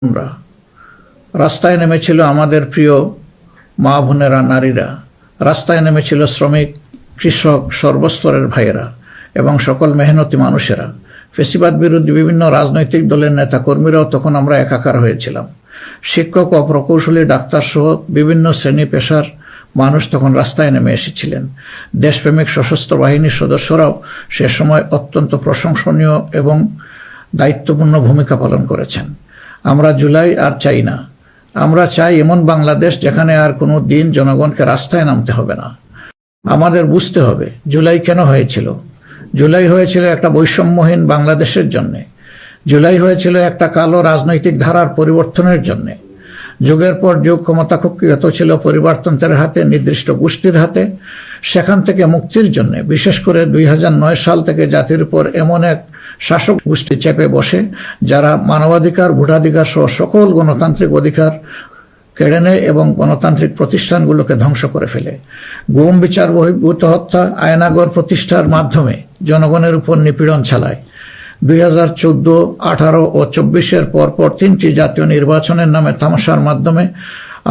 আমরা রাস্তায় নেমেছিল আমাদের প্রিয় মা বোনেরা, নারীরা, রাস্তায় নেমেছিল শ্রমিক, কৃষক, সর্বস্তরের ভাইয়েরা এবং সকল মেহনতি মানুষেরা। ফেসিবাদ বিরোধী বিভিন্ন রাজনৈতিক দলের নেতা কর্মীরাও তখন আমরা একাকার হয়েছিলাম। শিক্ষক ও প্রকৌশলী, ডাক্তার সহ বিভিন্ন শ্রেণী পেশার মানুষ তখন রাস্তায় নেমে এসেছিলেন। দেশপ্রেমিক সশস্ত্র বাহিনীর সদস্যরাও সে সময় অত্যন্ত প্রশংসনীয় এবং দায়িত্বপূর্ণ ভূমিকা পালন করেছেন। আমরা জুলাই আর চাই না। আমরা চাই এমন বাংলাদেশ যেখানে আর কোনো দিন জনগণকে রাস্তায় নামতে হবে না। আমাদের বুঝতে হবে জুলাই কেন হয়েছিল। জুলাই হয়েছিল একটা বৈষম্যহীন বাংলাদেশের জন্যে। জুলাই হয়েছিল একটা কালো রাজনৈতিক ধারার পরিবর্তনের জন্যে। যুগের পর যুগ ক্ষমতা কুক্ষিগত ছিল পরিবারতন্ত্রের হাতে, নির্দিষ্ট গোষ্ঠীর হাতে। সেখান থেকে মুক্তির জন্য বিশেষ করে 2009 সাল থেকে জাতির উপর এমন এক শাসক গোষ্ঠী চেপে বসে যারা মানবাধিকার, ভোটাধিকার সহ সকল গণতান্ত্রিক অধিকার কেড়ে নেয় এবং গণতান্ত্রিক প্রতিষ্ঠানগুলোকে ধ্বংস করে ফেলে। গুম, বিচার বহির্ভূত হত্যা, আয়নাগর প্রতিষ্ঠার মাধ্যমে জনগণের উপর নিপীড়ন চালায়। 2014, 18 ও 24-এর পরপর 3টি জাতীয় নির্বাচনের নামে তামাশার মাধ্যমে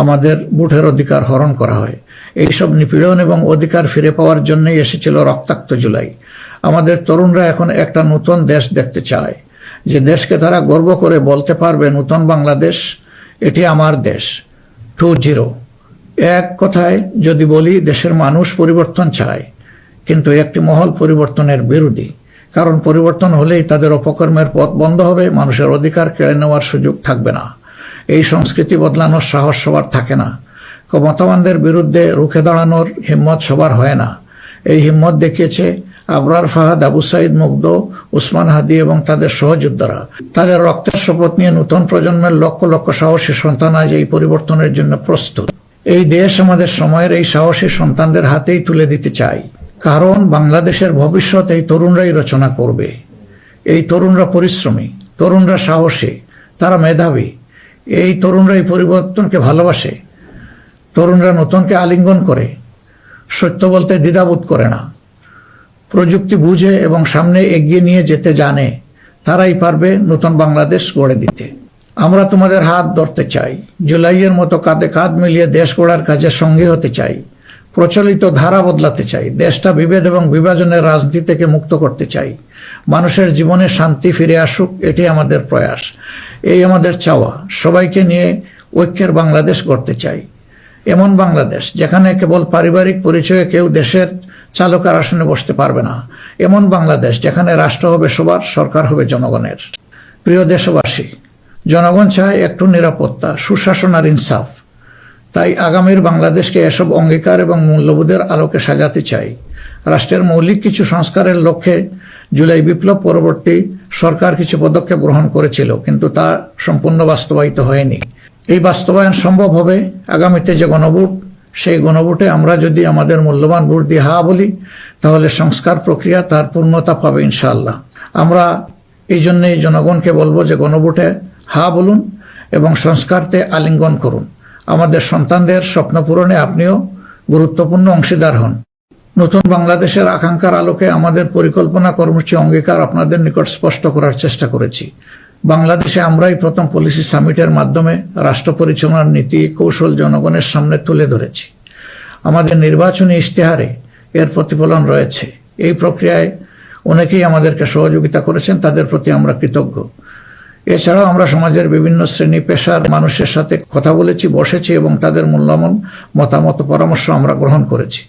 আমাদের ভোটের অধিকার হরণ করা হয়। এইসব নিপীড়ন এবং অধিকার ফিরে পাওয়ার জন্যই এসেছিল রক্তাক্ত জুলাই। আমাদের তরুণরা এখন একটা নতুন দেশ দেখতে চায়, যে দেশকে তারা গর্ব করে বলতে পারবে নতুন বাংলাদেশ, এটি আমার দেশ 2.0। এক কথায় যদি বলি, দেশের মানুষ পরিবর্তন চায়, কিন্তু একটি মহল পরিবর্তনের বিরোধী। কারণ পরিবর্তন হলেই তাদের অপকর্মের পথ বন্ধ হবে, মানুষের অধিকার কেড়ে নেওয়ার সুযোগ থাকবে না। এই সংস্কৃতি বদলানোর সাহস সবার থাকে না। ক্ষমতাবানদের বিরুদ্ধে রুখে দাঁড়ানোর হিম্মত সবার হয় না। এই হিম্মত দেখিয়েছে আবরার ফাহাদ, আবু সাইদ মুগ্ধ, উসমান হাদি এবং তাদের সহযোদ্ধারা। তাদের রক্তের শপথ নিয়ে নতুন প্রজন্মের লক্ষ লক্ষ সাহসী সন্তান আজ এই পরিবর্তনের জন্য প্রস্তুত। এই দেশ আমাদের সময়ের এই সাহসী সন্তানদের হাতেই তুলে দিতে চাই। কারণ বাংলাদেশের ভবিষ্যৎ এই তরুণরাই রচনা করবে। এই তরুণরা পরিশ্রমী, তরুণরা সাহসী, তারা মেধাবী। এই তরুণরাই পরিবর্তনকে ভালোবাসে। তরুণরা নতুনকে আলিঙ্গন করে, সত্য বলতে দ্বিধাবোধ করে না, প্রযুক্তি বুঝে এবং সামনে এগিয়ে নিয়ে যেতে জানে। তারাই পারবে নতুন বাংলাদেশ গড়ে দিতে। আমরা তোমাদের হাত ধরতে চাই। জুলাইয়ের মতো কাঁধে কাঁধ মিলিয়ে দেশ গড়ার কাজে সঙ্গী হতে চাই। প্রচলিত ধারা বদলাতে চাই। দেশটা বিভেদ এবং বিভাজনের রাজনীতি থেকে মুক্ত করতে চাই। মানুষের জীবনে শান্তি ফিরে আসুক, এটি আমাদের প্রয়াস, এই আমাদের চাওয়া। সবাইকে নিয়ে ঐক্যের বাংলাদেশ গড়তে চাই। এমন বাংলাদেশ যেখানে কেবল পারিবারিক পরিচয়ে কেউ দেশের চালকের আসনে বসতে পারবে না। এমন বাংলাদেশ যেখানে রাষ্ট্র হবে সবার, সরকার হবে জনগণের। প্রিয় দেশবাসী, জনগণ চায় একটু নিরাপত্তা, সুশাসন আর ইনসাফ। তাই আগামীর বাংলাদেশকে এসব অঙ্গীকার এবং মূল্যবোধের আলোকে সাজাতে চাই। রাষ্ট্রের মৌলিক কিছু সংস্কারের লক্ষ্যে জুলাই বিপ্লব পরবর্তী সরকার কিছু পদক্ষেপ গ্রহণ করেছিল, কিন্তু তা সম্পূর্ণ বাস্তবায়িত হয়নি। এই বাস্তবায়ন সম্ভব হবে আগামীতে যে গণভোট, সেই গণভোটে আমরা যদি আমাদের মূল্যবান ভোট দিয়ে হা বলি, তাহলে সংস্কার প্রক্রিয়া তার পূর্ণতা পাবে ইনশাআল্লাহ। আমরা এই জন্যই জনগণকে বলবো যে গণভোটে হা বলুন এবং সংস্কারতে আলিঙ্গন করুন। আমাদের সন্তানদের স্বপ্ন পূরণে আপনিও গুরুত্বপূর্ণ অংশীদার হন। নতুন বাংলাদেশের আকাঙ্ক্ষার আলোকে আমাদের পরিকল্পনা, কর্মসূচি, অঙ্গীকার আপনাদের নিকট স্পষ্ট করার চেষ্টা করেছি। বাংলাদেশে আমরাই প্রথম পলিসি সামিটের মাধ্যমে রাষ্ট্র পরিচালনার নীতি কৌশল জনগণের সামনে তুলে ধরেছি। আমাদের নির্বাচনী ইশতেহারে এর প্রতিফলন রয়েছে। এই প্রক্রিয়ায় অনেকেই আমাদেরকে সহযোগিতা করেছেন, তাদের প্রতি আমরা কৃতজ্ঞ। এছাড়াও আমরা সমাজের বিভিন্ন শ্রেণী পেশার মানুষের সাথে কথা বলেছি, বসেছি এবং তাদের মূল্যবান মতামত, পরামর্শ আমরা গ্রহণ করেছি।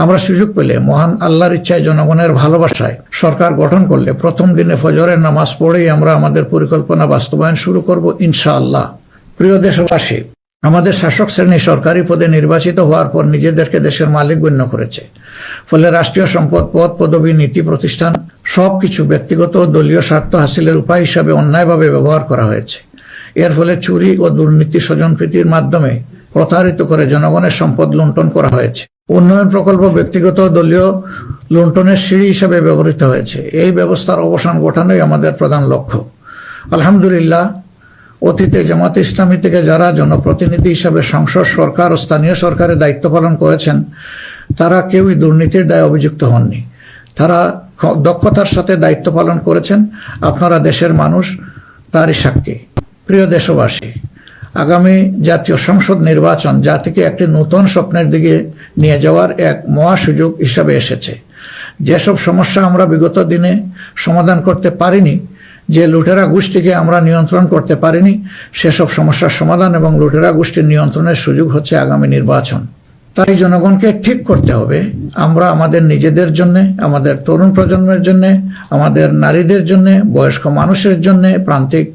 আমরা সুযোগ পেলে, মহান আল্লাহর ইচ্ছায়, জনগণের ভালোবাসায় সরকার গঠন করলে প্রথম দিনে ফজরের নামাজ পড়েই আমরা আমাদের পরিকল্পনা বাস্তবায়ন শুরু করব ইনশাআল্লাহ। প্রিয় দেশবাসী, আমাদের শাসক শ্রেণী সরকারি পদে নির্বাচিত হওয়ার পর নিজেদেরকে দেশের মালিক গণ্য করেছে। ফলে রাষ্ট্রীয় সম্পদ, পদ, পদবি, নীতি, প্রতিষ্ঠান সবকিছু ব্যক্তিগত ও দলীয় স্বার্থ হাসিলের উপায় হিসাবে অন্যায়ভাবে ব্যবহার করা হয়েছে। এর ফলে চুরি ও দুর্নীতি, স্বজনপ্রীতির মাধ্যমে প্রতারিত করে জনগণের সম্পদ লুণ্ঠন করা হয়েছে। উন্নয়ন প্রকল্প ব্যক্তিগত ও দলীয় লুণ্ঠনের সিঁড়ি হিসাবে ব্যবহৃত হয়েছে। এই ব্যবস্থার অবসান ঘটানোই আমাদের প্রধান লক্ষ্য। আলহামদুলিল্লাহ, অতীতে জামাতে ইসলামী থেকে যারা জনপ্রতিনিধি হিসাবে সংসদ, সরকার ও স্থানীয় সরকারের দায়িত্ব পালন করেছেন, তারা কেউই দুর্নীতির দায়ে অভিযুক্ত হননি। তারা দক্ষতার সাথে দায়িত্ব পালন করেছেন। আপনারা দেশের মানুষ তারই সাক্ষী। প্রিয় দেশবাসী, আগামী জাতীয় সংসদ নির্বাচন জাতিকে একটি নতুন স্বপ্নের দিকে নিয়ে যাওয়ার এক মহা সুযোগ হিসাবে এসেছে। যেসব সমস্যা আমরা বিগত দিনে সমাধান করতে পারিনি, যে লুটেরা গোষ্ঠীকে আমরা নিয়ন্ত্রণ করতে পারিনি, সেসব সমস্যার সমাধান এবং লুটেরা গোষ্ঠীর নিয়ন্ত্রণের সুযোগ হচ্ছে আগামী নির্বাচন। তাই জনগণকে ঠিক করতে হবে আমরা আমাদের নিজেদের জন্য, আমাদের তরুণ প্রজন্মের জন্য, আমাদের নারীদের জন্য, বয়স্ক মানুষের জন্য, প্রান্তিক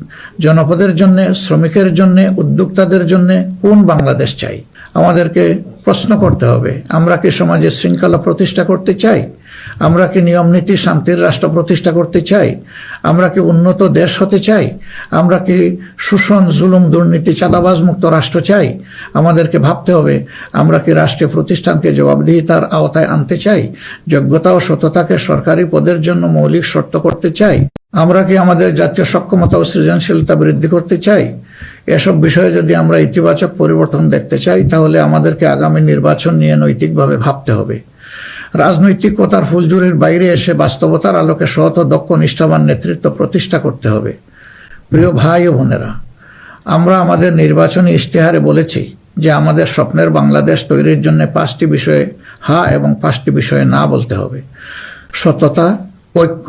জনপদের জন্য, শ্রমিকের জন্য, উদ্যোক্তাদের জন্য কোন বাংলাদেশ চাই। আমাদেরকে প্রশ্ন করতে হবে, আমরা কি সমাজে শৃঙ্খলা প্রতিষ্ঠা করতে চাই? আমরা কি নিয়ম নীতি শান্তির রাষ্ট্র প্রতিষ্ঠা করতে চাই? আমরা কি উন্নত দেশ হতে চাই? আমরা কি শোষণ, জুলুম, দুর্নীতি, চাঁদাবাজ মুক্ত রাষ্ট্র চাই? আমাদেরকে ভাবতে হবে, আমরা কি রাষ্ট্রীয় প্রতিষ্ঠানকে জবাবদিহিতার আওতায় আনতে চাই? যোগ্যতা ও সততাকে সরকারি পদের জন্য মৌলিক শর্ত করতে চাই? আমরা কি আমাদের জাতীয় সক্ষমতা ও সৃজনশীলতা বৃদ্ধি করতে চাই? এসব বিষয়ে যদি আমরা ইতিবাচক পরিবর্তন দেখতে চাই, তাহলে আমাদেরকে আগামী নির্বাচন নিয়ে নৈতিকভাবে ভাবতে হবে। রাজনৈতিকতার ফুলঝুরির বাইরে এসে বাস্তবতার আলোকে সৎ ও দক্ষ নিষ্ঠাবান নেতৃত্ব প্রতিষ্ঠা করতে হবে। প্রিয় ভাই ও বোনেরা, আমরা আমাদের নির্বাচনী ইশতেহারে বলেছি যে আমাদের স্বপ্নের বাংলাদেশ তৈরির জন্য 5টি বিষয়ে হা এবং 5টি বিষয়ে না বলতে হবে। সততা, ঐক্য,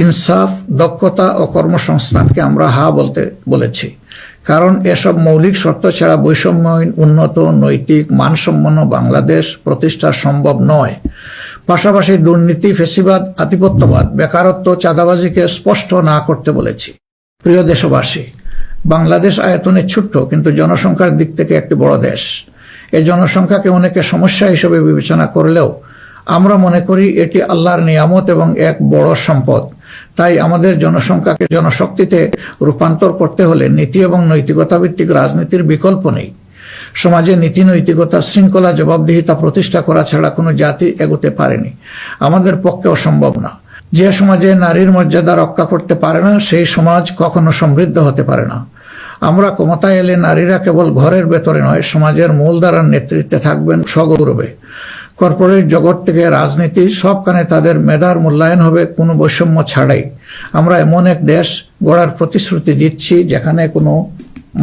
ইনসাফ, দক্ষতা ও কর্মসংস্থানকে আমরা হা বলতে বলেছি, কারণ এসব মৌলিক শর্ত ছাড়া বৈষম্যহীন, উন্নত, নৈতিক, মানসম্পন্ন বাংলাদেশ প্রতিষ্ঠা সম্ভব নয়। পাশাপাশি দুর্নীতি, ফ্যাসিবাদ, আধিপত্যবাদ, বেকারত্ব, চাঁদাবাজিকে স্পষ্ট না করতে বলেছি। প্রিয় দেশবাসী, বাংলাদেশ আয়তনে ছোট্ট কিন্তু জনসংখ্যার দিক থেকে একটি বড় দেশ। এই জনসংখ্যাকে অনেকে সমস্যা হিসেবে বিবেচনা করলেও আমরা মনে করি এটি আল্লাহর নিয়ামত এবং এক বড় সম্পদ। তাই আমাদের জনসংখ্যাকে জনশক্তিতে রূপান্তর করতে হলে নীতি এবং নৈতিকতা ভিত্তিক রাজনীতির বিকল্প নেই। সমাজে নীতি, নৈতিকতা, শৃঙ্খলা, জবাবদিহিতা প্রতিষ্ঠা করা ছাড়া কোনো জাতি এগোতে পারেনি, আমাদের পক্ষে অসম্ভব না। যে সমাজে নারীর মর্যাদা রক্ষা করতে পারে না, সেই সমাজ কখনো সমৃদ্ধ হতে পারে না। আমরা ক্ষমতায় এলে নারীরা কেবল ঘরের ভেতরে নয়, সমাজের মূলধারার নেতৃত্বে থাকবেন সগৌরবে। কর্পোরেট জগৎ থেকে রাজনীতি সবখানে তাদের মেধার মূল্যায়ন হবে কোনো বৈষম্য ছাড়াই। আমরা এমন এক দেশ গড়ার প্রতিশ্রুতি দিচ্ছি যেখানে কোনো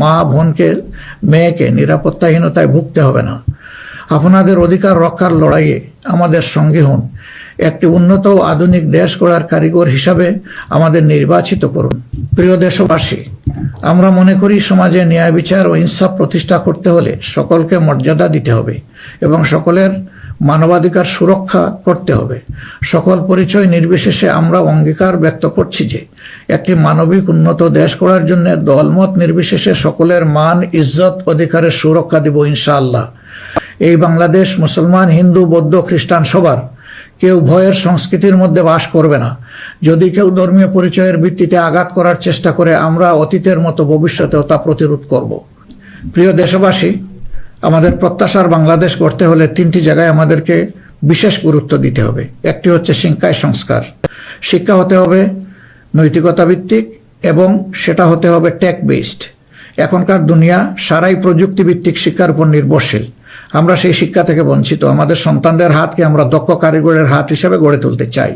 মা, বোনকে, মেয়েকে নিরাপত্তাহীনতায় ভুগতে হবে না। আপনাদের অধিকার রক্ষার লড়াইয়ে আমাদের সঙ্গী হন। একটি উন্নত ও আধুনিক দেশ গড়ার কারিগর হিসাবে আমাদের নির্বাচিত করুন। প্রিয় দেশবাসী, আমরা মনে করি সমাজে ন্যায় বিচার ও ইনসাফ প্রতিষ্ঠা করতে হলে সকলকে মর্যাদা দিতে হবে এবং সকলের মানবাধিকার সুরক্ষা করতে হবে। সকল পরিচয় নির্বিশেষে আমরা অঙ্গীকার ব্যক্ত করছি যে একটি মানবিক উন্নত দেশ গড়ার জন্য দলমত নির্বিশেষে সকলের মান, ইজ্জত, অধিকারের সুরক্ষা দিব ইনশাআল্লাহ। এই বাংলাদেশ মুসলমান, হিন্দু, বৌদ্ধ, খ্রিস্টান সবার। কেউ ভয়ের সংস্কৃতির মধ্যে বাস করবে না। যদি কেউ ধর্মীয় পরিচয়ের ভিত্তিতে আঘাত করার চেষ্টা করে, আমরা অতীতের মতো ভবিষ্যতেও তা প্রতিরোধ করব। প্রিয় দেশবাসী, আমাদের প্রত্যাশার বাংলাদেশ গড়তে হলে 3টি জায়গায় আমাদেরকে বিশেষ গুরুত্ব দিতে হবে। একটি হচ্ছে শিক্ষায় সংস্কার। শিক্ষা হতে হবে নৈতিকতা ভিত্তিক এবং সেটা হতে হবে টেক বেসড। এখনকার দুনিয়া সারাই প্রযুক্তি ভিত্তিক শিক্ষার উপর নির্ভরশীল। আমরা সেই শিক্ষা থেকে বঞ্চিত। আমাদের সন্তানদের হাতকে আমরা দক্ষ কারিগরের হাত হিসেবে গড়ে তুলতে চাই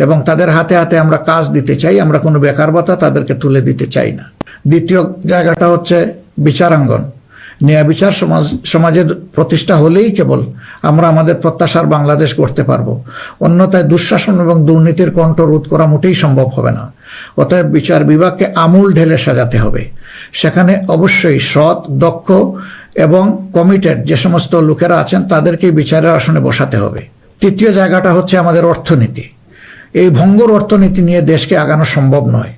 এবং তাদের হাতে হাতে আমরা কাজ দিতে চাই। আমরা কোনো বেকার ভাতা তাদেরকে তুলে দিতে চাই না। দ্বিতীয় জায়গাটা হচ্ছে বিচারাঙ্গন। ন্যায় বিচার সমাজের প্রতিষ্ঠা হলেই কেবল আমরা আমাদের প্রত্যাশার বাংলাদেশ গড়তে পারবো। অন্যথায় দুঃশাসন এবং দুর্নীতির কণ্ঠ রোধ করা মোটেই সম্ভব হবে না। অতএব বিচার বিভাগকে আমূল ঢেলে সাজাতে হবে। সেখানে অবশ্যই সৎ, দক্ষ এবং কমিটেড যে সমস্ত লোকেরা আছেন তাদেরকেই বিচারের আসনে বসাতে হবে। তৃতীয় জায়গাটা হচ্ছে আমাদের অর্থনীতি। এই ভঙ্গুর অর্থনীতি নিয়ে দেশকে আগানো সম্ভব নয়।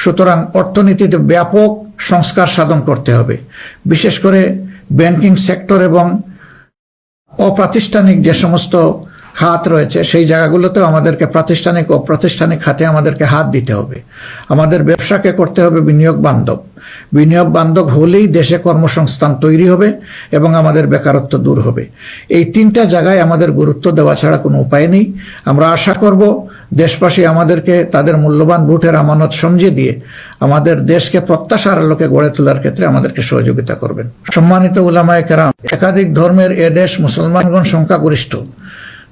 সুতরাং অর্থনীতিতে ব্যাপক সংস্কার সাধন করতে হবে। বিশেষ করে ব্যাংকিং সেক্টর এবং অপ্রাতিষ্ঠানিক যে সমস্ত খাত রয়েছে সেই জায়গাগুলোতেও আমাদেরকে প্রাতিষ্ঠানিক ও অপ্রাতিষ্ঠানিক খাতে আমাদেরকে হাত দিতে হবে। আমাদের ব্যবসাকে করতে হবে বিনিয়োগ বান্ধব। বিনিয়োগ বান্ধব হলেই দেশে কর্মসংস্থান তৈরি হবে এবং আমাদের বেকারত্ব দূর হবে। এই 3টা জায়গায় আমাদের গুরুত্ব দেওয়া ছাড়া কোনো উপায় নেই। আমরা আশা করব দেশবাসী আমাদেরকে তাদের মূল্যবান ভোটের আমানত সমঝে দিয়ে আমাদের দেশকে প্রত্যাশার আলোকে গড়ে তোলার ক্ষেত্রে আমাদেরকে সহযোগিতা করবেন। সম্মানিত উলামায়ে কেরাম, একাধিক ধর্মের এ দেশ মুসলমানগণ সংখ্যাগরিষ্ঠ।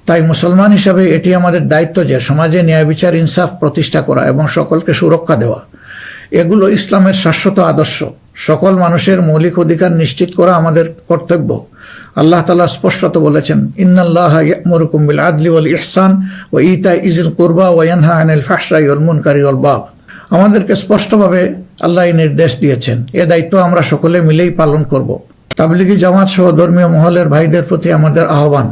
তাই মুসলমান হিসাবে এটি আমাদের দায়িত্ব যে সমাজে ন্যায় বিচার, ইনসাফ প্রতিষ্ঠা করা এবং সকলকে সুরক্ষা দেওয়া। এগুলো ইসলামের শাশ্বত আদর্শ। সকল মানুষের মৌলিক অধিকার নিশ্চিত করা আমাদের কর্তব্য। আল্লাহ তাআলা স্পষ্টত বলেছেন, ইন্নাল্লাহা ইয়া'মুরুকুম বিল আদলি ওয়াল ইহসান ওয়া ইতা'i যিল কুরবা ওয়া ইয়ানহা আনিল ফাহশাই ওয়াল মুনকারি ওয়াল বাগয়। আমাদেরকে স্পষ্টভাবে আল্লাহ এই নির্দেশ দিয়েছেন। এ দায়িত্ব আমরা সকলে মিলেই পালন করব। তাবলিগি জামাত সহ ধর্মীয় মহলের ভাইদের প্রতি আমাদের আহ্বান,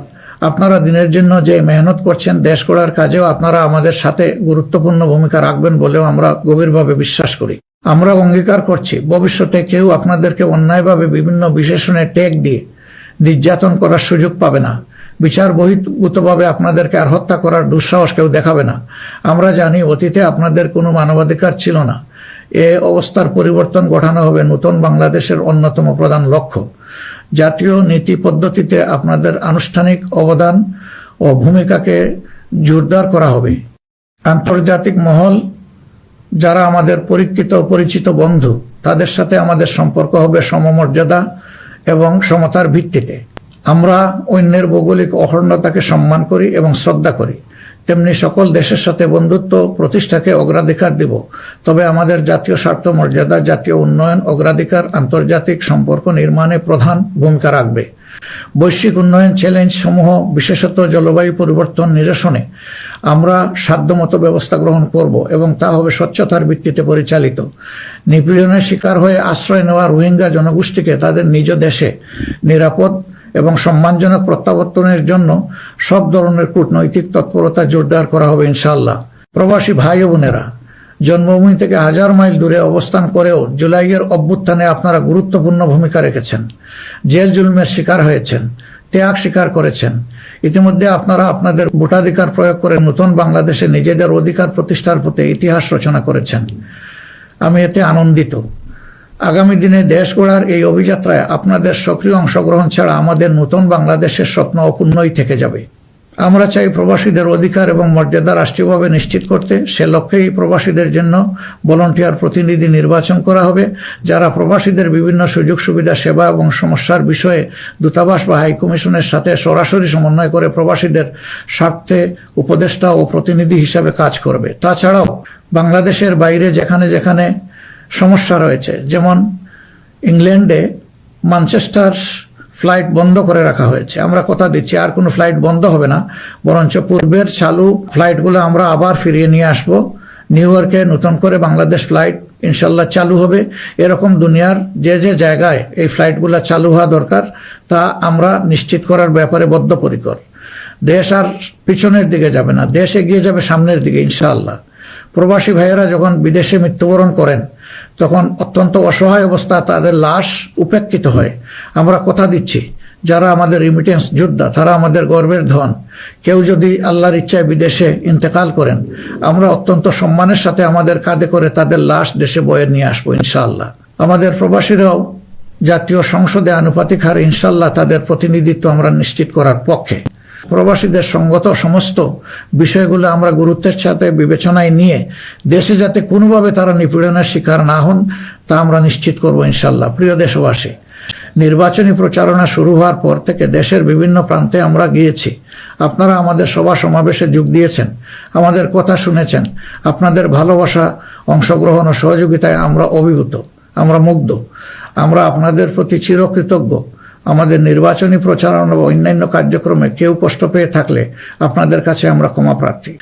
আপনারা দিনের জন্য যে মেহনত করছেন, দেশ গড়ার কাজেও আপনারা আমাদের সাথে গুরুত্বপূর্ণ ভূমিকা রাখবেন বলেও আমরা গভীরভাবে বিশ্বাস করি। আমরা অঙ্গীকার করছি, ভবিষ্যতে কেউ আপনাদেরকে অন্যায়ভাবে বিভিন্ন বিশেষণে ট্যাগ দিয়ে নির্যাতন করার সুযোগ পাবে না। বিচার বহির্ভূতভাবে আপনাদেরকে আর হত্যা করার দুঃসাহস কেউ দেখাবে না। আমরা জানি অতীতে আপনাদের কোনো মানবাধিকার ছিল না। এ অবস্থার পরিবর্তন ঘটানো হবে নতুন বাংলাদেশের অন্যতম প্রধান লক্ষ্য। জাতীয় নীতি পদ্ধতিতে আপনাদের আনুষ্ঠানিক অবদান ও ভূমিকাকে জোরদার করা হবে। আন্তর্জাতিক মহল যারা আমাদের পরীক্ষিত পরিচিত বন্ধু, তাদের সাথে আমাদের সম্পর্ক হবে সমমর্যাদা এবং সমতার ভিত্তিতে। আমরা অন্যের ভৌগোলিক অখণ্ডতাকে সম্মান করি এবং শ্রদ্ধা করি, তেমনি সকল দেশের সাথে বন্ধুত্ব প্রতিষ্ঠাকে অগ্রাধিকার দেব। তবে আমাদের জাতীয় স্বার্থ মর্যাদা, জাতীয় উন্নয়ন অগ্রাধিকার আন্তর্জাতিক সম্পর্ক নির্মাণে প্রধান ভূমিকা রাখবে। বৈশ্বিক উন্নয়ন চ্যালেঞ্জ সমূহ, বিশেষত জলবায়ু পরিবর্তন নিরসনে আমরা সাধ্যমতো ব্যবস্থা গ্রহণ করব এবং তা হবে স্বচ্ছতার ভিত্তিতে পরিচালিত। নিপীড়নের শিকার হয়ে আশ্রয় নেওয়া রোহিঙ্গা জনগোষ্ঠীকে তাদের নিজ দেশে নিরাপদ এবং সম্মানজনক প্রত্যাবর্তনের জন্য সব ধরনের কূটনৈতিক তৎপরতা জোরদার করা হবে ইনশাআল্লাহ। প্রবাসী ভাই ও বোনেরা, জন্মভূমি থেকে 1000 মাইল দূরে অবস্থান করেও জুলাইয়ের অভ্যুত্থানে আপনারা গুরুত্বপূর্ণ ভূমিকা রেখেছেন, জেল জুলুমের শিকার হয়েছেন, ত্যাগ স্বীকার করেছেন। ইতিমধ্যে আপনারা আপনাদের ভোটাধিকার প্রয়োগ করে নতুন বাংলাদেশে নিজেদের অধিকার প্রতিষ্ঠার পথে ইতিহাস রচনা করেছেন। আমি এতে আনন্দিত। আগামী দিনে দেশ গড়ার এই অভিযাত্রায় আপনাদের সক্রিয় অংশগ্রহণ ছাড়া আমাদের নতুন বাংলাদেশের স্বপ্ন অপূর্ণই থেকে যাবে। আমরা চাই প্রবাসীদের অধিকার এবং মর্যাদা রাষ্ট্রীয়ভাবে নিশ্চিত করতে। সে লক্ষ্যেই প্রবাসীদের জন্য ভলান্টিয়ার প্রতিনিধি নির্বাচন করা হবে, যারা প্রবাসীদের বিভিন্ন সুযোগ সুবিধা, সেবা এবং সমস্যার বিষয়ে দূতাবাস বা হাইকমিশনের সাথে সরাসরি সমন্বয় করে প্রবাসীদের স্বার্থে উপদেষ্টা ও প্রতিনিধি হিসাবে কাজ করবে। তাছাড়াও বাংলাদেশের বাইরে যেখানে যেখানে সমস্যা রয়েছে, যেমন ইংল্যান্ডে ম্যানচেস্টার ফ্লাইট বন্ধ করে রাখা হয়েছে, আমরা কথা দিচ্ছি আর কোনো ফ্লাইট বন্ধ হবে না, বরঞ্চ পূর্বের চালু ফ্লাইটগুলো আমরা আবার ফিরিয়ে নিয়ে আসব। নিউ ইয়র্কে নতুন করে বাংলাদেশ ফ্লাইট ইনশাল্লাহ চালু হবে। এরকম দুনিয়ার যে যে জায়গায় এই ফ্লাইটগুলো চালু হওয়া দরকার তা আমরা নিশ্চিত করার ব্যাপারে বদ্ধপরিকর। দেশ আর পিছনের দিকে যাবে না, দেশ এগিয়ে যাবে সামনের দিকে ইনশাআল্লাহ। প্রবাসী ভাইয়েরা যখন বিদেশে মৃত্যুবরণ করেন তখন অত্যন্ত অসহায় অবস্থা, তাদের লাশ উপেক্ষিত হয়। আমরা কথা দিচ্ছি, যারা আমাদের রিমিটেন্স যোদ্ধা তারা আমাদের গর্বের ধন। কেউ যদি আল্লাহর ইচ্ছায় বিদেশে ইন্তেকাল করেন, আমরা অত্যন্ত সম্মানের সাথে আমাদের কাঁধে করে তাদের লাশ দেশে বয়ে নিয়ে আসবো ইনশাআল্লাহ। আমাদের প্রবাসীরাও জাতীয় সংসদে আনুপাতিক হারে ইনশাআল্লাহ তাদের প্রতিনিধিত্ব আমরা নিশ্চিত করার পক্ষে। প্রবাসীদের সঙ্গত সমস্ত বিষয়গুলো আমরা গুরুত্বের সাথে বিবেচনায় নিয়ে দেশে যাতে কোনোভাবে তারা নিপীড়নের শিকার না হন তা আমরা নিশ্চিত করব ইনশাল্লাহ। প্রিয় দেশবাসী, নির্বাচনী প্রচারণা শুরু হওয়ার পর থেকে দেশের বিভিন্ন প্রান্তে আমরা গিয়েছি। আপনারা আমাদের সভা সমাবেশে যোগ দিয়েছেন, আমাদের কথা শুনেছেন। আপনাদের ভালোবাসা, অংশগ্রহণ ও সহযোগিতায় আমরা অভিভূত, আমরা মুগ্ধ। আমরা আপনাদের প্রতি চিরকৃতজ্ঞ। আমাদের নির্বাচনী প্রচারণা বা অন্যান্য কার্যক্রমে কেউ কষ্ট পেয়ে থাকলে আপনাদের কাছে আমরা ক্ষমা প্রার্থী।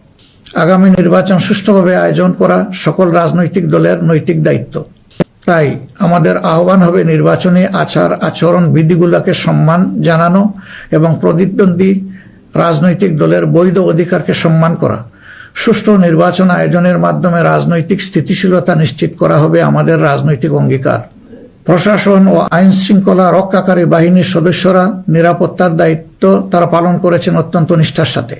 আগামী নির্বাচন সুষ্ঠুভাবে আয়োজন করা সকল রাজনৈতিক দলের নৈতিক দায়িত্ব। তাই আমাদের আহ্বান হবে নির্বাচনী আচার আচরণ বিধিগুলোকে সম্মান জানানো এবং প্রতিদ্বন্দ্বী রাজনৈতিক দলের বৈধ অধিকারকে সম্মান করা। সুষ্ঠু নির্বাচন আয়োজনের মাধ্যমে রাজনৈতিক স্থিতিশীলতা নিশ্চিত করা হবে আমাদের রাজনৈতিক অঙ্গীকার। প্রশাসন ও আইন শৃঙ্খলা রক্ষাকারী বাহিনীর সদস্যরা নিরাপত্তার দায়িত্ব তারা পালন করেছেন অত্যন্ত নিষ্ঠার সাথে।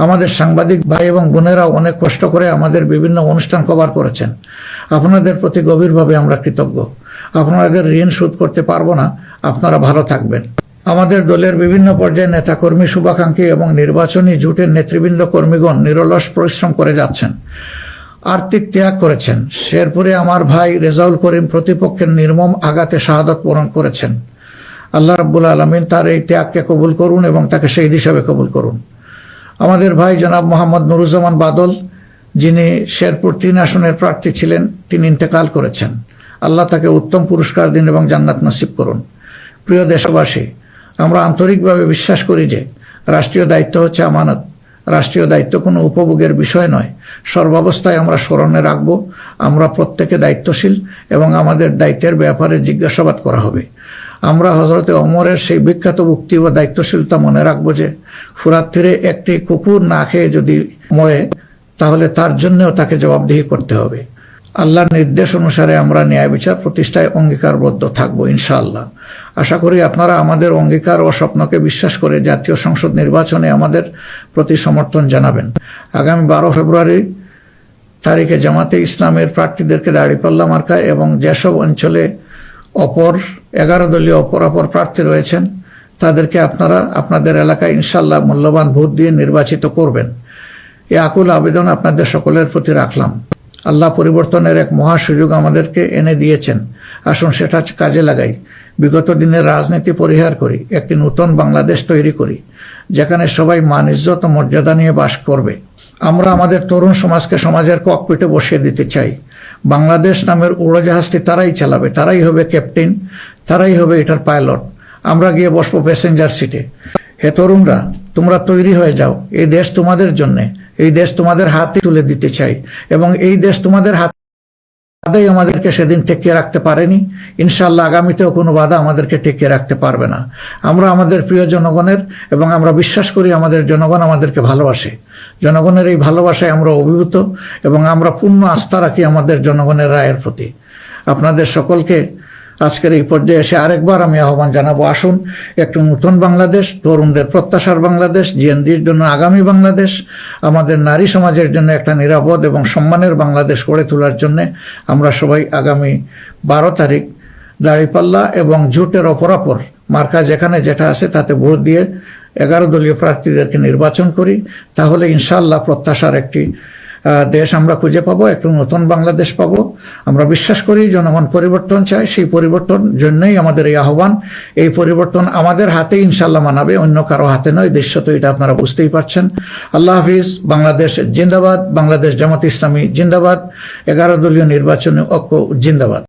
আমাদের সাংবাদিক ভাই এবং বোনেরা অনেক কষ্ট করে আমাদের বিভিন্ন অনুষ্ঠান কভার করেছেন। আপনাদের প্রতি গভীরভাবে আমরা কৃতজ্ঞ। আপনাদের ঋণ শোধ করতে পারবো না। আপনারা ভালো থাকবেন। আমাদের দলের বিভিন্ন পর্যায়ে নেতাকর্মী, শুভাকাঙ্ক্ষী এবং নির্বাচনী জোটের নেতৃবৃন্দ কর্মীগণ নিরলস পরিশ্রম করে যাচ্ছেন, আর্থিক ত্যাগ করেছেন। শেরপুরে আমার ভাই রেজাউল করিম প্রতিপক্ষের নির্মম আঘাতে শাহাদত বরণ করেছেন। আল্লাহ রাব্বুল আলামিন তার এই ত্যাগকে কবুল করুন এবং তাকে শহীদ হিসাবে কবুল করুন। আমাদের ভাই জনাব মোহাম্মদ নুরুজ্জামান বাদল, যিনি শেরপুর 3 আসনের প্রার্থী ছিলেন, তিনি ইন্তেকাল করেছেন। আল্লাহ তাকে উত্তম পুরস্কার দিন এবং জান্নাত নসিব করুন। প্রিয় দেশবাসী, আমরা আন্তরিকভাবে বিশ্বাস করি যে রাষ্ট্রীয় দায়িত্ব হচ্ছে আমানত। রাষ্ট্রীয় দায়িত্ব কোনো উপভোগের বিষয় নয়। সর্বাবস্থায় আমরা স্মরণে রাখব আমরা প্রত্যেকে দায়িত্বশীল এবং আমাদের দায়িত্বের ব্যাপারে জিজ্ঞাসাবাদ করা হবে। আমরা হযরতে ওমরের সেই বিখ্যাত উক্তি ও দায়িত্বশীলতা মনে রাখবো যে ফুরাত তীরে একটি কুকুর না খেয়ে যদি মরে তাহলে তার জন্যও তাকে জবাবদিহি করতে হবে। আল্লাহর নির্দেশ অনুসারে আমরা ন্যায় বিচার প্রতিষ্ঠায় অঙ্গীকারবদ্ধ থাকবো ইনশাআল্লাহ। আশা করি আপনারা আমাদের অঙ্গীকার ও স্বপ্নকে বিশ্বাস করে জাতীয় সংসদ নির্বাচনে আমাদের প্রতি সমর্থন জানাবেন। আগামী 12 ফেব্রুয়ারি তারিখে জামাতে ইসলামের প্রার্থীদেরকে দাঁড়িপাল্লা মার্কা এবং যেসব অঞ্চলে 11 দলীয় অপর প্রার্থী রয়েছেন তাদেরকে আপনারা আপনাদের এলাকায় ইনশাআল্লাহ মূল্যবান ভোট দিয়ে নির্বাচিত করবেন। এই আকুল আবেদন আপনাদের সকলের প্রতি রাখলাম। আল্লাহ পরিবর্তনের এক মহা সুযোগ আমাদেরকে এনে দিয়েছেন। আসুন সেটা কাজে লাগাই। বিগত দিনের রাজনীতি পরিহার করি, একটি নতুন বাংলাদেশ তৈরি করি যেখানে সবাই মান ইজ্জত ও মর্যাদা নিয়ে বাস করবে। আমরা আমাদের তরুণ সমাজকে সমাজের ককপিটে বসিয়ে দিতে চাই। বাংলাদেশ নামের উড়োজাহাজটি তারাই চালাবে, তারাই হবে ক্যাপ্টেন, তারাই হবে এটার পাইলট। আমরা গিয়ে বসবো প্যাসেঞ্জার সিটে। হে তরুণরা, তোমরা তৈরি হয়ে যাও। এই দেশ তোমাদের জন্যে, এই দেশ তোমাদের হাতে তুলে দিতে চাই এবং এই দেশ তোমাদের হাতেই আমাদেরকে সেদিন টেকিয়ে রাখতে পারেনি। ইনশাআল্লাহ আগামীতেও কোনো বাধা আমাদেরকে টেকিয়ে রাখতে পারবে না। আমরা আমাদের প্রিয় জনগণের এবং আমরা বিশ্বাস করি আমাদের জনগণ আমাদেরকে ভালোবাসে। জনগণের এই ভালোবাসায় আমরা অভিভূত এবং আমরা পূর্ণ আস্থা রাখি আমাদের জনগণের রায়ের প্রতি। আপনাদের সকলকে আজকের এই পর্যায়ে এসে আরেকবার আমি আহ্বান জানাবো, আসুন একটু নতুন বাংলাদেশ, তরুণদের প্রত্যাশার বাংলাদেশ, জিএনজির জন্য আগামী বাংলাদেশ, আমাদের নারী সমাজের জন্য একটা নিরাপদ এবং সম্মানের বাংলাদেশ গড়ে তোলার জন্য আমরা সবাই আগামী 12 তারিখ দাঁড়িপাল্লা এবং জোটের অপরাপর মার্কা যেখানে যেটা আছে তাতে ভোট দিয়ে 11 দলীয় প্রার্থীদেরকে নির্বাচন করি। তাহলে ইনশাআল্লাহ প্রত্যাশার একটি দেশ আমরা খুঁজে পাবো, একটু নতুন বাংলাদেশ পাবো। আমরা বিশ্বাস করি জনগণ পরিবর্তন চায়, সেই পরিবর্তন জন্যই আমাদের এই আহ্বান। এই পরিবর্তন আমাদের হাতে ইনশাআল্লাহ মানাবে, অন্য কারো হাতে নয়। দেশ তো এটা আপনারা বুঝতেই পারছেন। আল্লাহ হাফিজ। বাংলাদেশ জিন্দাবাদ। বাংলাদেশ জামাত ইসলামী জিন্দাবাদ। 11 দলীয় নির্বাচনী ঐক্য জিন্দাবাদ।